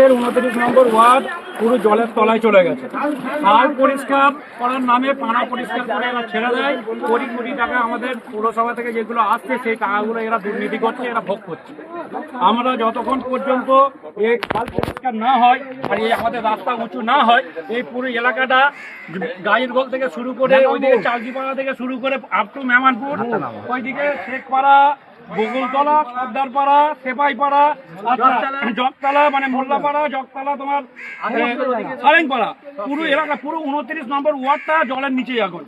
29 নম্বর word পুরো জলের তলায় চলে গেছে। আর পরিষ্কার করার নামে পানা পরিষ্কার করে এরা ছেড়ে দেয়। কোটি কোটি টাকা আমাদের পৌরসভা থেকে যেগুলো আসছে সেই টাকাগুলো এরা দুর্নীতি করছে, এরা ভোগ করছে। আমরা যতক্ষণ পর্যন্ত এই খাল পরিষ্কার না হয় আর এই আমাদের রাস্তা উঁচু না হয়, এই পুরো এলাকাটা গাইরগোল থেকে শুরু করে ওইদিকে চালজিপাড়া থেকে শুরু করে আপ টু মেমানপুর, ওইদিকে শেখপাড়া, বকুলতলা, সর্দারপাড়া, সেপাইপাড়া, জগতলা মানে মোল্লাপাড়া, জগতলা, তোমার সারেংপাড়া, পুরো এলাকা পুরো 29 নম্বর ওয়ার্ডটা জলের নিচে এখন।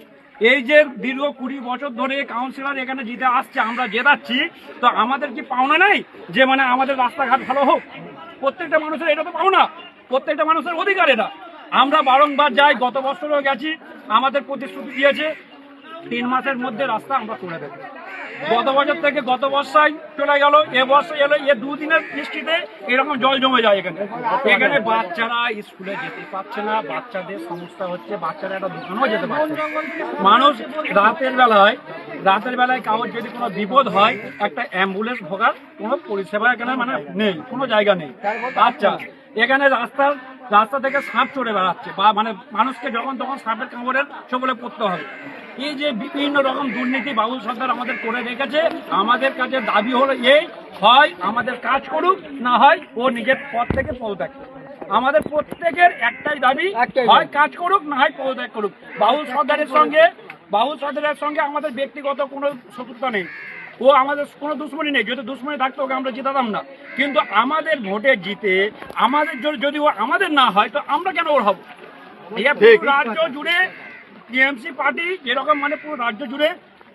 এই যে দীর্ঘ 20 বছর ধরে কাউন্সিলর এখানে জিতে আসছে, আমরা জেতাচ্ছি, তো আমাদের কি পাওনা নাই যে মানে আমাদের রাস্তাঘাট ভালো হোক? প্রত্যেকটা মানুষের এটা তো পাওনা, প্রত্যেকটা মানুষের অধিকার এটা। আমরা বারংবার যাই, গত বছরও গেছি, আমাদের প্রতিশ্রুতি দিয়েছে 3 মাসের মধ্যে রাস্তা আমরা করে দেবো। গত বছর থেকে গত বর্ষায় চলে গেল, এ বর্ষা এলো, এ দুদিনের বৃষ্টিতে এরকম জল জমে যায় এখানে। এখানে বাচ্চারা স্কুলে যেতে পারছে না, বাচ্চাদের সমস্যা হচ্ছে, বাচ্চারা একটা দোকানেও যেতে পারছে না। মানুষ রাতের বেলায় কারোর যদি কোনো বিপদ হয়, একটা অ্যাম্বুলেন্স ঢোকার কোনো পরিষেবা এখানে মানে নেই, কোনো জায়গা নেই। আচ্ছা, এখানে রাস্তা থেকে সাপ চড়ে বেড়াচ্ছে, বা মানে মানুষকে যখন তখন সাপের কামড়ের সকলে পড়তে হবে। এই যে বিভিন্ন রকম দুর্নীতি বাবুল সরকার আমাদের করে রেখেছে, আমাদের কাছে দাবি হলো এই, হয় আমাদের কাজ করুক, না হয় ও নিজের পদ থেকে পদত্যাগ করুক। আমাদের প্রত্যেকের একটাই দাবি, হয় কাজ করুক, না হয় পদত্যাগ করুক। বাবুল সরকারের সঙ্গে আমাদের ব্যক্তিগত কোনো শত্রুতা নেই, ও আমাদের কোনো দুশ্মনী নেই। যদি দুশ্মনী থাকতো ওকে আমরা জিতাতাম না। কিন্তু আমাদের ভোটে জিতে আমাদের যদি ও আমাদের না হয়, তো আমরা কেন ওর হব? রাজ্য জুড়ে টিএমসি পার্টি যেরকম মানে পুরো রাজ্য জুড়ে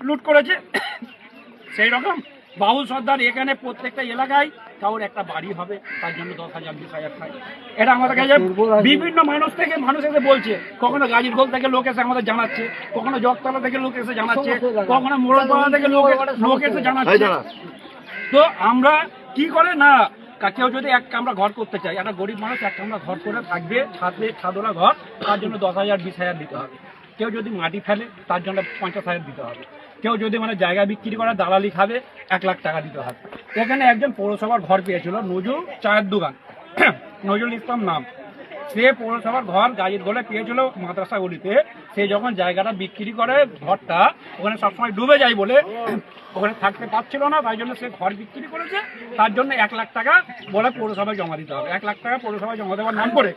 লুট করেছে, সেই রকম বাবুল সর্দার এখানে প্রত্যেকটা এলাকায় কারোর একটা বাড়ি হবে, তার জন্য 10,000 20,000 টাকা। এটা আমাদের কাছে বিভিন্ন মানুষ এসে বলছে, কখনো গাজীরগোল থেকে লোক এসে আমাদের জানাচ্ছে, কখনো জগতলা থেকে লোক এসে জানাচ্ছে, কখনো মোড়লপাড়া থেকে লোক এসে জানাচ্ছে। তো আমরা কি করে না, কেউ যদি এক কামরা ঘর করতে চাই, একটা গরিব মানুষ এক কামরা ঘর করে থাকবে, ছাদওয়ালা ঘর, তার জন্য 10,000 20,000 দিতে হবে। কেউ যদি মাটি ফেলে তার জন্য 50,000 দিতে হবে। কেউ যদি মানে জায়গা বিক্রি করে দালালি খাবে 1 লাখ টাকা দিতে হবে। এখানে একজন পৌরসভার ঘর পেয়েছিল, নজরুল চায়ের দোকান, নজরুল ইসলাম নাম। সে পৌরসভার ঘর গাজীরগোলে পেয়েছিল মাদ্রাসা গলিতে। সে যখন জায়গাটা বিক্রি করে, ঘরটা ওখানে সবসময় ডুবে যায় বলে ওখানে থাকতে পারছিল না, তাই জন্য সে ঘর বিক্রি করেছে। তার জন্য 1 লাখ টাকা বলে পৌরসভায় জমা দিতে হবে। 1 লাখ টাকা পৌরসভায় জমা দেওয়ার নাম করে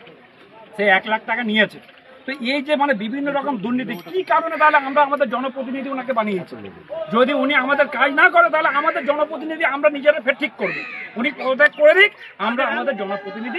সে 1 লাখ টাকা নিয়েছে। তো এই যে মানে বিভিন্ন রকম দুর্নীতি, কি কারণে তাহলে আমরা আমাদের জনপ্রতিনিধি ওনাকে বানিয়েছি? যদি উনি আমাদের কাজ না করে, তাহলে আমাদের জনপ্রতিনিধি আমরা নিজেরা ফের ঠিক করবো। উনি পদত্যাগ করে দিক, আমরা আমাদের জনপ্রতিনিধি